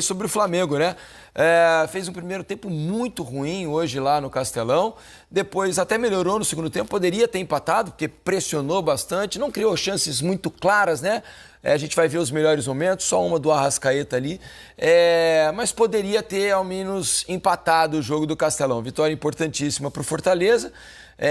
Sobre o Flamengo, né? Fez um primeiro tempo muito ruim hoje lá no Castelão, depois até melhorou no segundo tempo, poderia ter empatado, porque pressionou bastante, não criou chances muito claras, né? A gente vai ver os melhores momentos, só uma do Arrascaeta ali, mas poderia ter ao menos empatado o jogo do Castelão. Vitória importantíssima para o Fortaleza,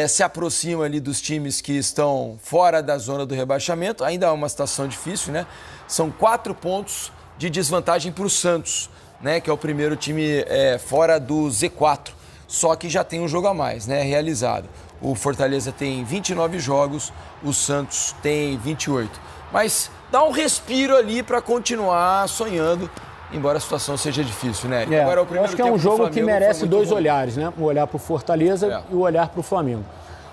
se aproxima ali dos times que estão fora da zona do rebaixamento, ainda é uma situação difícil, né? São 4 pontos de desvantagem para o Santos, né, que é o primeiro time fora do Z4, só que já tem um jogo a mais, né, realizado. O Fortaleza tem 29 jogos, o Santos tem 28. Mas dá um respiro ali para continuar sonhando, embora a situação seja difícil, né? Agora, eu acho que é um jogo que merece dois olhares, né? Um olhar para o Fortaleza e o olhar para o Flamengo.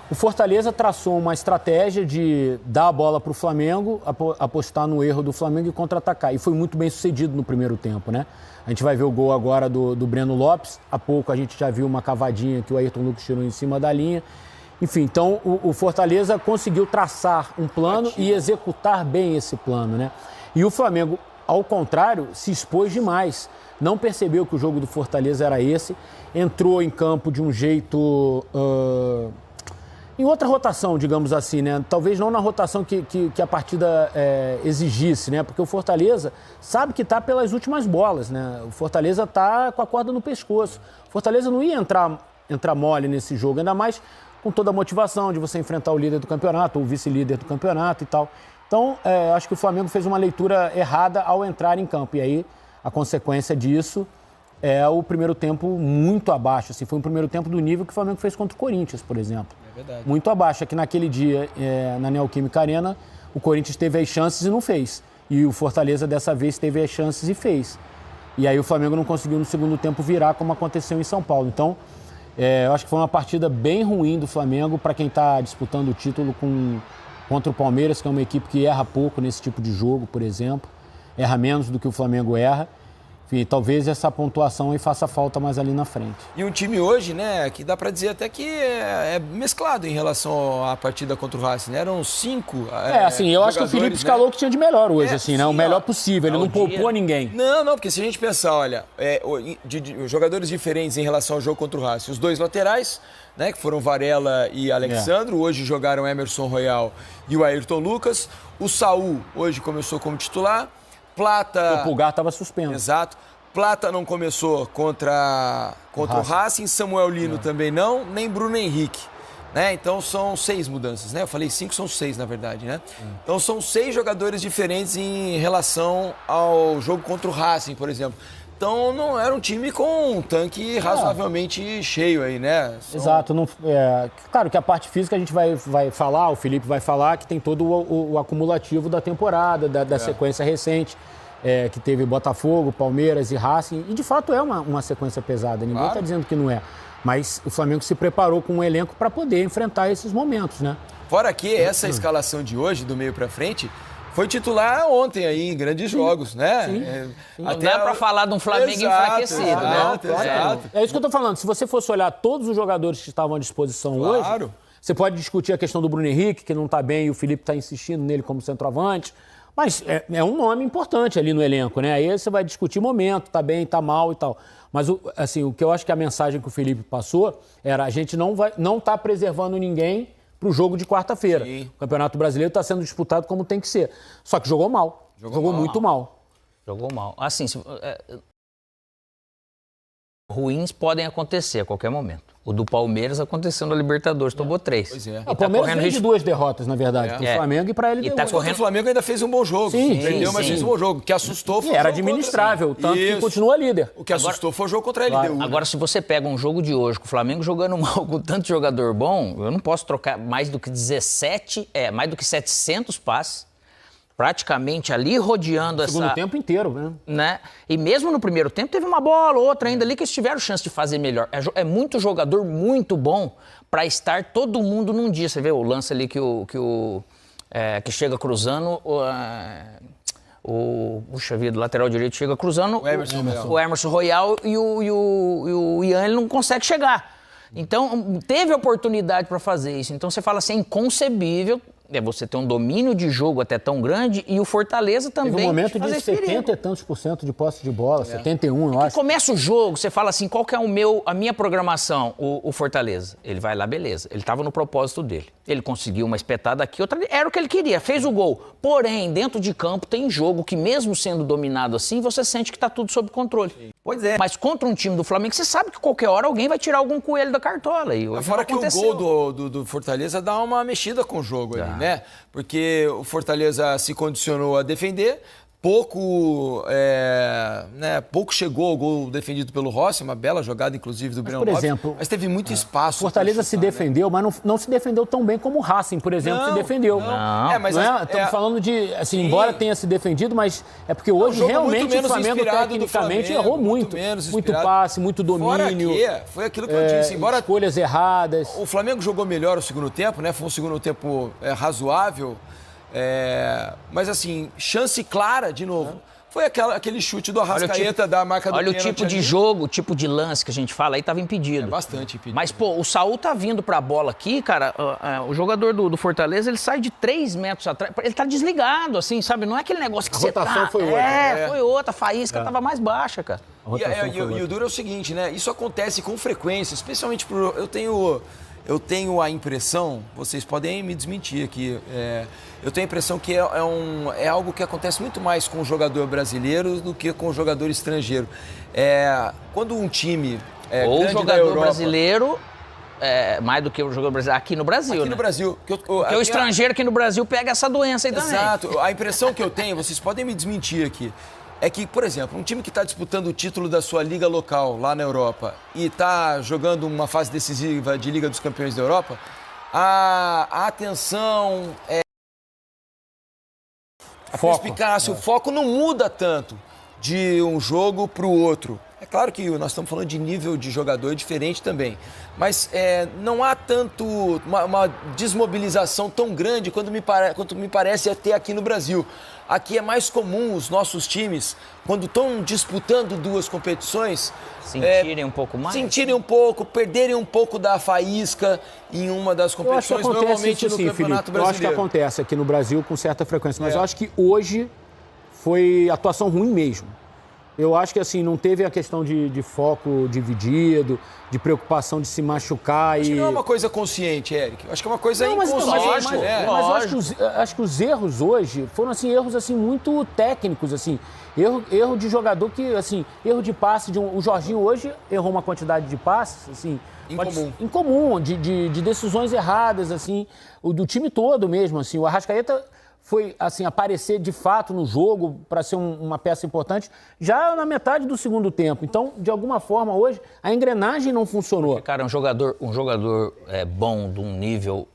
O Fortaleza traçou uma estratégia de dar a bola para o Flamengo, apostar no erro do Flamengo e contra-atacar. E foi muito bem sucedido no primeiro tempo, né? A gente vai ver o gol agora do Breno Lopes. Há pouco a gente já viu uma cavadinha que o Ayrton Lucas tirou em cima da linha. Enfim, então o Fortaleza conseguiu traçar um plano e executar bem esse plano, né? E o Flamengo, ao contrário, se expôs demais. Não percebeu que o jogo do Fortaleza era esse. Entrou em campo de um jeito... Em outra rotação, digamos assim, né? Talvez não na rotação que a partida exigisse, né? Porque o Fortaleza sabe que está pelas últimas bolas, né? O Fortaleza está com a corda no pescoço. O Fortaleza não ia entrar mole nesse jogo, ainda mais com toda a motivação de você enfrentar o líder do campeonato, o vice-líder do campeonato e tal. Então, acho que o Flamengo fez uma leitura errada ao entrar em campo. E aí, a consequência disso é o primeiro tempo muito abaixo. Assim, foi um primeiro tempo do nível que o Flamengo fez contra o Corinthians, por exemplo. Verdade. Muito abaixo. Aqui naquele dia, na Neoquímica Arena, o Corinthians teve as chances e não fez. E o Fortaleza, dessa vez, teve as chances e fez. E aí o Flamengo não conseguiu, no segundo tempo, virar como aconteceu em São Paulo. Então, eu acho que foi uma partida bem ruim do Flamengo para quem está disputando o título contra o Palmeiras, que é uma equipe que erra pouco nesse tipo de jogo, por exemplo. Erra menos do que o Flamengo erra. Enfim, talvez essa pontuação aí faça falta mais ali na frente. E um time hoje, né, que dá para dizer até que é mesclado em relação à partida contra o Racing, né? Eram 5 assim, eu acho que o Felipe escalou o que tinha de melhor hoje, assim, né? Sim, o melhor possível, ele não poupou ninguém. Não, porque se a gente pensar, olha, de jogadores diferentes em relação ao jogo contra o Racing, os dois laterais, né, que foram Varela e Alexandro, hoje jogaram Emerson Royal e o Ayrton Lucas. O Saul hoje começou como titular. Plata... O Pulgar estava suspenso. Exato. Plata não começou contra o Racing, Samuel Lino também não, nem Bruno Henrique. Né? Então são 6 mudanças, né? Eu falei 5, são 6 na verdade, né? Então são 6 jogadores diferentes em relação ao jogo contra o Racing, por exemplo. Então não era um time com um tanque razoavelmente cheio aí, né? Exato. Claro que a parte física a gente vai falar, o Felipe vai falar, que tem todo o acumulativo da temporada, da sequência recente, que teve Botafogo, Palmeiras e Racing. E de fato é uma sequência pesada, ninguém está dizendo que não é. Mas o Flamengo se preparou com um elenco para poder enfrentar esses momentos, né? Fora que essa escalação de hoje, do meio para frente, foi titular ontem aí, em grandes jogos, né? Sim. Não dá para falar de um Flamengo enfraquecido, né? Exato. É isso que eu tô falando. Se você fosse olhar todos os jogadores que estavam à disposição hoje, você pode discutir a questão do Bruno Henrique, que não está bem e o Felipe está insistindo nele como centroavante. Mas é um nome importante ali no elenco, né? Aí você vai discutir momento, tá bem, tá mal e tal. Mas assim, o que eu acho que a mensagem que o Felipe passou era: a gente não tá preservando ninguém para o jogo de quarta-feira. O Campeonato Brasileiro está sendo disputado como tem que ser. Só que jogou mal. Jogou muito mal. Jogou mal. Assim, ruins podem acontecer a qualquer momento. O do Palmeiras aconteceu na Libertadores, tomou 3. Pois é. O Palmeiras vem de 2 derrotas, na verdade, para o Flamengo e para ele. O Flamengo ainda fez um bom jogo. Perdeu, mas fez um bom jogo. O que assustou foi o era administrável, tanto que continua líder. O que assustou foi o jogo contra a LDU. Agora, se você pega um jogo de hoje, com o Flamengo jogando mal, com tanto jogador bom, eu não posso trocar mais do que 700 passes. Praticamente ali rodeando essa... segundo tempo inteiro, né? E mesmo no primeiro tempo teve uma bola, outra ainda ali que eles tiveram chance de fazer melhor. É muito jogador muito bom para estar todo mundo num dia. Você vê o lance ali que chega cruzando... Puxa vida, o lateral direito chega cruzando... O Emerson Royal e o Ian, ele não consegue chegar. Então, teve oportunidade para fazer isso. Então, você fala assim, é inconcebível é você ter um domínio de jogo até tão grande e o Fortaleza também. Teve um momento de 70 e tantos % de posse de bola, 71, eu acho. Começa o jogo, você fala assim, qual que é a minha programação? O Fortaleza. Ele vai lá, beleza. Ele estava no propósito dele. Ele conseguiu uma espetada aqui, outra ali. Era o que ele queria, fez o gol. Porém, dentro de campo tem jogo que mesmo sendo dominado assim, você sente que está tudo sob controle. Sim. Pois é. Mas contra um time do Flamengo, você sabe que qualquer hora alguém vai tirar algum coelho da cartola. E fora que o gol do Fortaleza dá uma mexida com o jogo ali, né? Porque o Fortaleza se condicionou a defender, pouco chegou ao gol defendido pelo Rossi, uma bela jogada, inclusive, do Breno Lopes. Por exemplo, mas teve muito espaço. Fortaleza se defendeu, mas não se defendeu tão bem como o Racing, por exemplo, se defendeu. Estamos falando de, assim, embora tenha se defendido, mas é porque hoje realmente o Flamengo tecnicamente errou muito. Muito passe, muito domínio. Foi aquilo que eu disse. Embora escolhas erradas. O Flamengo jogou melhor o segundo tempo, né? Foi um segundo tempo razoável. Mas assim, chance clara de novo. Foi aquele chute do Arrascaeta da marca do pênalti. Olha o tipo de jogo, o tipo de lance que a gente fala aí, tava impedido. Bastante impedido. Mas, pô, o Saul tá vindo pra bola aqui, cara, o jogador do Fortaleza, ele sai de 3 metros atrás, ele tá desligado, assim, sabe? Não é aquele negócio que você tá... rotação foi outra. Foi outra, a faísca tava mais baixa, cara. E o duro é o seguinte, né? Isso acontece com frequência, especialmente por... Eu tenho a impressão, vocês podem me desmentir aqui, eu tenho a impressão que é algo que acontece muito mais com o jogador brasileiro do que com o jogador estrangeiro. Quando um time ou grande o jogador da Europa, brasileiro, mais do que o jogador brasileiro, aqui no Brasil, aqui né? no Brasil. Porque o estrangeiro aqui no Brasil pega essa doença aí também. Exato. A impressão que eu tenho, vocês podem me desmentir aqui, é que, por exemplo, um time que está disputando o título da sua liga local lá na Europa e está jogando uma fase decisiva de Liga dos Campeões da Europa, a atenção, a perspicácia, o foco não muda tanto de um jogo para o outro. É claro que nós estamos falando de nível de jogador diferente também, mas não há tanto uma desmobilização tão grande quanto me parece ter aqui no Brasil. Aqui é mais comum os nossos times, quando estão disputando duas competições... Sentirem um pouco mais? Sentirem um pouco, perderem um pouco da faísca em uma das competições, normalmente no Campeonato Brasileiro. Eu acho que acontece aqui no Brasil com certa frequência, mas eu acho que hoje foi atuação ruim mesmo. Eu acho que, assim, não teve a questão de foco dividido, de preocupação de se machucar Acho que não é uma coisa consciente, Eric. Acho que é uma coisa inconsciente. Mas eu acho que os erros hoje foram, assim, erros, assim, muito técnicos, assim. Erro de jogador que, assim, erro de passe. O Jorginho hoje errou uma quantidade de passes, assim... Incomum, de decisões erradas, assim, do time todo mesmo, assim. O Arrascaeta... foi, assim, aparecer de fato no jogo para ser uma peça importante já na metade do segundo tempo. Então, de alguma forma, hoje, a engrenagem não funcionou. Porque, cara, um jogador bom, de um nível...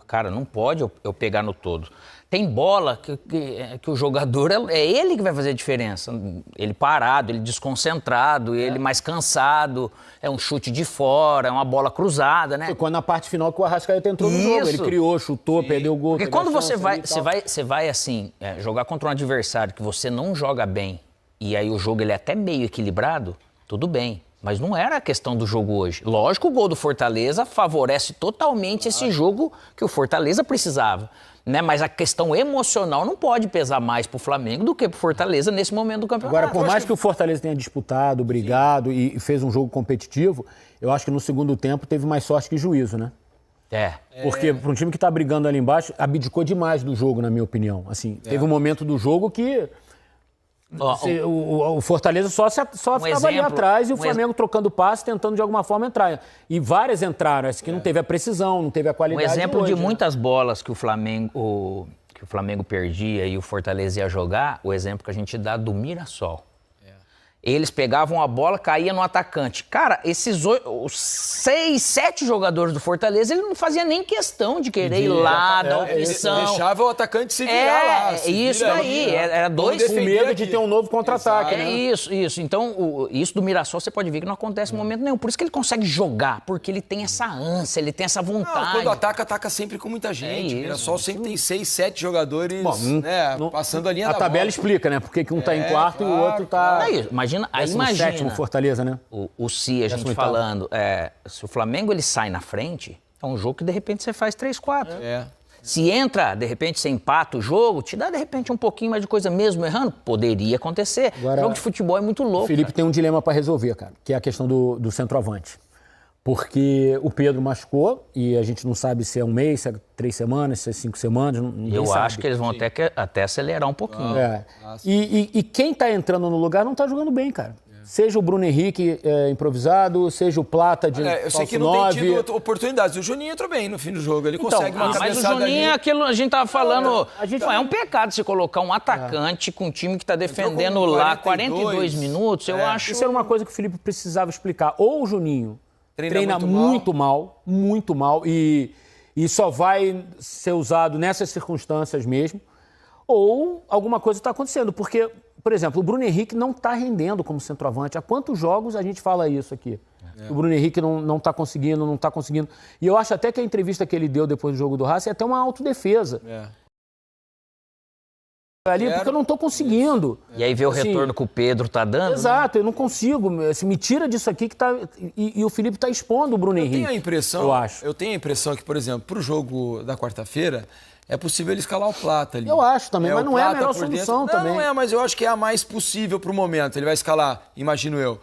Cara, não pode eu pegar no todo. Tem bola que o jogador, é ele que vai fazer a diferença. Ele parado, ele desconcentrado, ele mais cansado, é um chute de fora, é uma bola cruzada, né? Foi quando na parte final que o Arrascaeta entrou no jogo. Ele criou, chutou, perdeu o gol. Porque quando você vai assim, jogar contra um adversário que você não joga bem, e aí o jogo ele é até meio equilibrado, tudo bem. Mas não era a questão do jogo hoje. Lógico, o gol do Fortaleza favorece totalmente esse jogo que o Fortaleza precisava. Né? Mas a questão emocional não pode pesar mais pro Flamengo do que pro Fortaleza nesse momento do campeonato. Agora, por mais que o Fortaleza tenha disputado, brigado e fez um jogo competitivo, eu acho que no segundo tempo teve mais sorte que juízo, né? Porque para um time que tá brigando ali embaixo, abdicou demais do jogo, na minha opinião. Assim, teve um momento do jogo que... O Fortaleza só ficava ali atrás e o Flamengo trocando passe, tentando de alguma forma entrar. E várias entraram, essa que não teve a precisão, não teve a qualidade. Um exemplo de muitas bolas que o Flamengo perdia e o Fortaleza ia jogar, o exemplo que a gente dá do Mirassol. Eles pegavam a bola, caía no atacante. Cara, esses 6, 7 jogadores do Fortaleza, ele não fazia nem questão de querer ir lá, dar opção. Deixava o atacante se virar lá. Isso daí. Era dois... Com medo de ter um novo contra-ataque, né? Isso. Então, isso do Mirassol, você pode ver que não acontece em momento nenhum. Por isso que ele consegue jogar, porque ele tem essa ânsia, ele tem essa vontade. Quando ataca sempre com muita gente. O Mirassol sempre tem 6, 7 jogadores passando a linha da bola. A tabela explica, né? Porque um tá em quarto e o outro tá... Imagina, sétimo Fortaleza, né? O Si, a gente falando, se o Flamengo ele sai na frente, é um jogo que de repente você faz 3, 4. Se entra, de repente, você empata o jogo, te dá, de repente, um pouquinho mais de coisa mesmo errando. Poderia acontecer. Agora, jogo de futebol é muito louco. O Felipe tem um dilema para resolver, cara, que é a questão do centroavante. Porque o Pedro machucou e a gente não sabe se é 1 mês, se é 3 semanas, se é 5 semanas, Eu acho que eles vão até acelerar um pouquinho. E quem tá entrando no lugar não tá jogando bem, cara. Seja o Bruno Henrique improvisado, seja o Plata de eu sei que não tem tido oportunidades. O Juninho entrou bem no fim do jogo, ele consegue uma mas o Juninho é aquilo, a gente tava falando, é um pecado você colocar um atacante com um time que tá defendendo lá 42 minutos, eu acho... Isso era uma coisa que o Felipe precisava explicar. Ou o Juninho treina muito mal, e só vai ser usado nessas circunstâncias mesmo, ou alguma coisa está acontecendo, porque, por exemplo, o Bruno Henrique não está rendendo como centroavante. Há quantos jogos a gente fala isso aqui? O Bruno Henrique não está conseguindo, E eu acho até que a entrevista que ele deu depois do jogo do Racing é até uma autodefesa. Ali, porque eu não estou conseguindo. E aí vê o retorno que o Pedro tá dando. Exato, eu não consigo. Me tira disso aqui que tá. E o Felipe tá expondo o Bruno Henrique. Eu tenho a impressão que, por exemplo, pro jogo da quarta-feira, é possível ele escalar o Plata ali. Eu acho também, mas não é a melhor solução também. Não é, mas eu acho que é a mais possível pro momento. Ele vai escalar, imagino eu,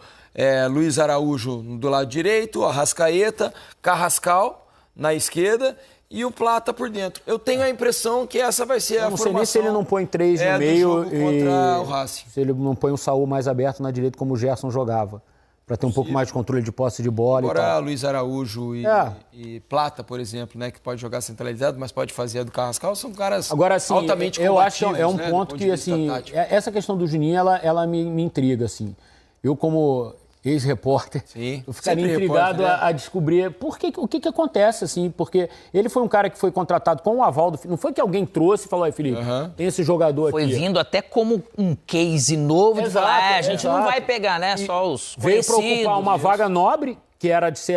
Luiz Araújo do lado direito, Arrascaeta, Carrascal na esquerda e o Plata por dentro. Eu tenho a impressão que essa vai ser a formação. Não sei nem se ele não põe 3 no meio contra o Racing. Se ele não põe o Saúl mais aberto na direita como o Gerson jogava. Para ter um pouco mais de controle de posse de bola. Agora, Luiz Araújo e Plata, por exemplo, né, que pode jogar centralizado, mas pode fazer a do Carrascal, são caras altamente eu acho que é um né, ponto que, assim, essa questão do Juninho, ela me intriga, assim. Eu, como ex-repórter, eu ficaria intrigado a descobrir o que acontece, assim, porque ele foi um cara que foi contratado com o aval do Felipe. Não foi que alguém trouxe e falou, aí, Felipe, tem esse jogador foi aqui. Foi vindo até como um case novo de falar, a gente não vai pegar, né, só os conhecidos. Veio para ocupar uma vaga nobre, que era de ser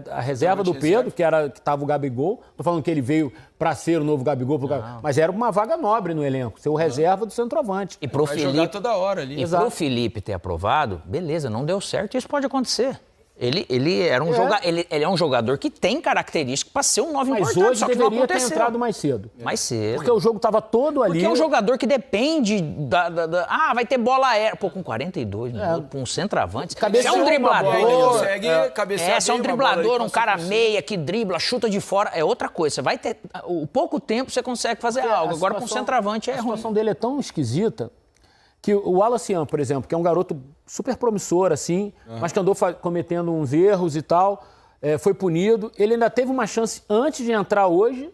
a reserva do Pedro, que estava o Gabigol. Tô falando que ele veio para ser o novo Gabigol, mas era uma vaga nobre no elenco, ser o reserva do centroavante. E pro Felipe jogar toda hora ali. E pro Felipe ter aprovado, beleza, não deu certo, isso pode acontecer. Ele era um jogador, ele é um jogador que tem característica para ser um 9 importante, hoje só que não deveria aconteceu. ter entrado mais cedo. Mais cedo. Porque o jogo estava todo ali. Porque é um jogador que depende vai ter bola aérea. Pô, com 42 minutos, com um centroavante. Se é um driblador, se é um driblador, um cara meia que dribla, chuta de fora, é outra coisa. Você vai ter... O pouco tempo você consegue fazer algo. Agora com o centroavante é ruim. A situação dele é tão esquisita que o Wallace Ian, por exemplo, que é um garoto super promissor, assim, mas que andou cometendo uns erros e tal, foi punido. Ele ainda teve uma chance antes de entrar hoje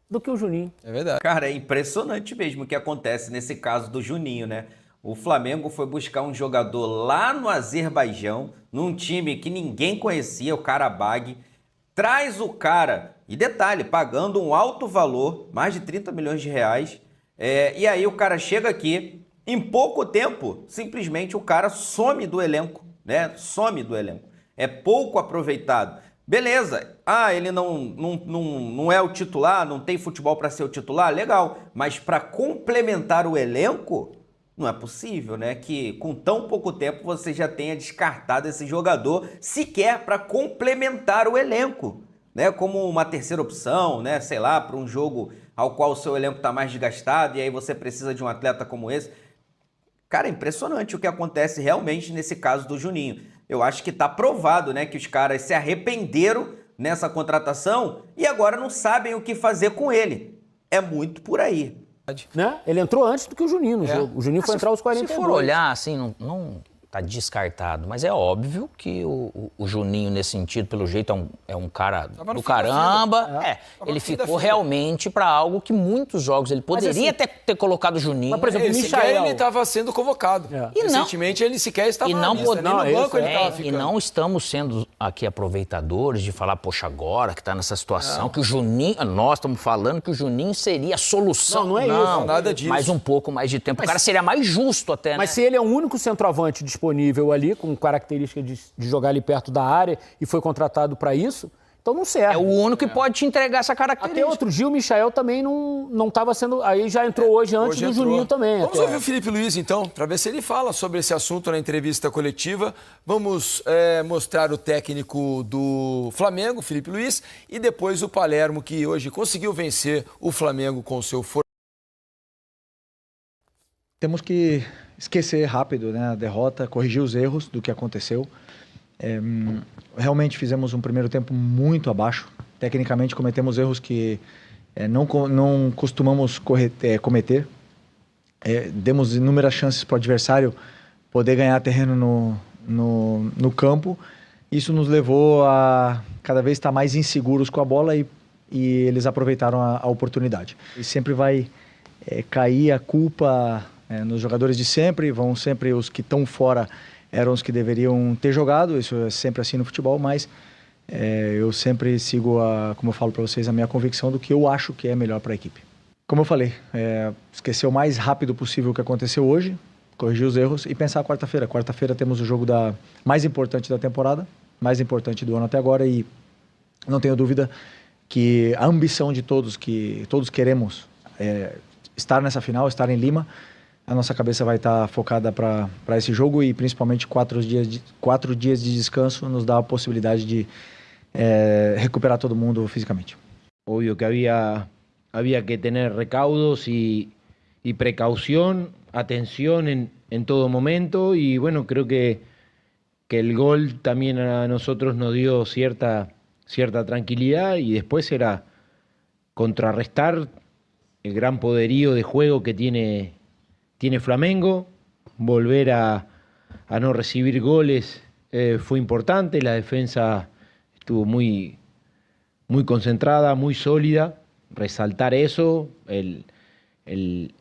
do que o Juninho. É verdade. Cara, é impressionante mesmo o que acontece nesse caso do Juninho, né? O Flamengo foi buscar um jogador lá no Azerbaijão, num time que ninguém conhecia, o Karabag, traz o cara, e detalhe, pagando um alto valor, mais de 30 milhões de reais, e aí o cara chega aqui. Em pouco tempo, simplesmente o cara some do elenco, né? Some do elenco. É pouco aproveitado. Beleza. Ele não é o titular, não tem futebol para ser o titular, legal. Mas para complementar o elenco, não é possível, né? Que com tão pouco tempo você já tenha descartado esse jogador sequer para complementar o elenco, né? Como uma terceira opção, né? Sei lá, para um jogo ao qual o seu elenco está mais desgastado e aí você precisa de um atleta como esse. Cara, é impressionante o que acontece realmente nesse caso do Juninho. Eu acho que tá provado, né, que os caras se arrependeram nessa contratação e agora não sabem o que fazer com ele. É muito por aí. Né? Ele entrou antes do que o Juninho no jogo. O Juninho foi entrar aos 42. Se for olhar, assim, não tá descartado. Mas é óbvio que o Juninho, nesse sentido, pelo jeito, é um cara do caramba. Ele ficou realmente para algo que muitos jogos ele poderia ter colocado o Juninho. Mas, por exemplo, o Michael... ele estava sendo convocado. Recentemente, ele sequer estava na lista, nem no banco ele estava ficando. E não estamos sendo aqui aproveitadores de falar, poxa, agora que está nessa situação, que o Juninho... Nós estamos falando que o Juninho seria a solução. Não é isso. Nada disso. Mais um pouco mais de tempo. O cara seria mais justo até, né? Mas se ele é o único centroavante disponível ali, com característica de jogar ali perto da área e foi contratado para isso, Então não serve. É o único que pode te entregar essa característica. Até outro dia o Michael também não estava sendo... Aí já entrou hoje antes do Juninho também. Vamos ouvir o Felipe Luiz, então, para ver se ele fala sobre esse assunto na entrevista coletiva. Vamos mostrar o técnico do Flamengo, Felipe Luiz, e depois o Palermo, que hoje conseguiu vencer o Flamengo com o seu... Temos que esquecer rápido, né, a derrota, corrigir os erros do que aconteceu. Realmente fizemos um primeiro tempo muito abaixo. Tecnicamente cometemos erros que não costumamos cometer. Demos inúmeras chances para o adversário poder ganhar terreno no campo. Isso nos levou a cada vez estar mais inseguros com a bola e eles aproveitaram a oportunidade. E sempre vai cair a culpa nos jogadores de sempre, vão sempre os que estão fora eram os que deveriam ter jogado, isso é sempre assim no futebol, mas eu sempre sigo, como eu falo para vocês, a minha convicção do que eu acho que é melhor para a equipe. Como eu falei, esquecer o mais rápido possível o que aconteceu hoje, corrigir os erros e pensar quarta-feira. Quarta-feira temos o jogo mais importante da temporada, mais importante do ano até agora e não tenho dúvida que a ambição de todos, que todos queremos estar nessa final, estar em Lima, a nossa cabeça vai estar focada para esse jogo e principalmente 4 dias de descanso nos dá a possibilidade de recuperar todo mundo fisicamente. Obvio que había que tener recaudos y precaución, atención en todo momento y bueno, creo que el gol también a nosotros nos dio cierta tranquilidad y después era contrarrestar el gran poderío de juego que tiene Flamengo, volver a no recibir goles fue importante, la defensa estuvo muy concentrada, muy sólida, resaltar eso, el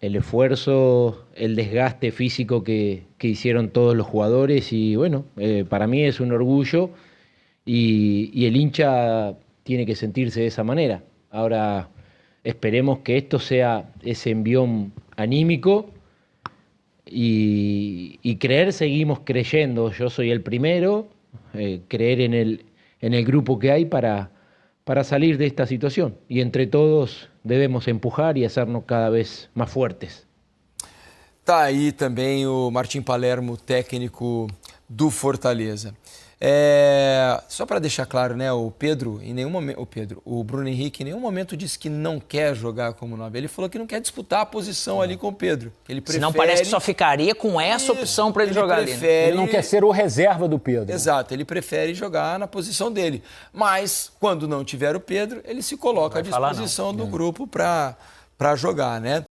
esfuerzo, el desgaste físico que hicieron todos los jugadores y bueno, para mí es un orgullo y el hincha tiene que sentirse de esa manera. Ahora esperemos que esto sea ese envión anímico y creer, seguimos creyendo, yo soy el primero, creer en el grupo que hay para salir de esta situación y entre todos debemos empujar y hacernos cada vez más fuertes. Tá aí também o Martim Palermo, técnico do Fortaleza. Só para deixar claro, né, o Bruno Henrique em nenhum momento disse que não quer jogar como 9. Ele falou que não quer disputar a posição ali com o Pedro. Ele prefere... Senão parece que só ficaria com essa opção para ele jogar ali. Ele não quer ser o reserva do Pedro. Exato, ele prefere jogar na posição dele. Mas, quando não tiver o Pedro, ele se coloca à disposição do grupo para jogar, né?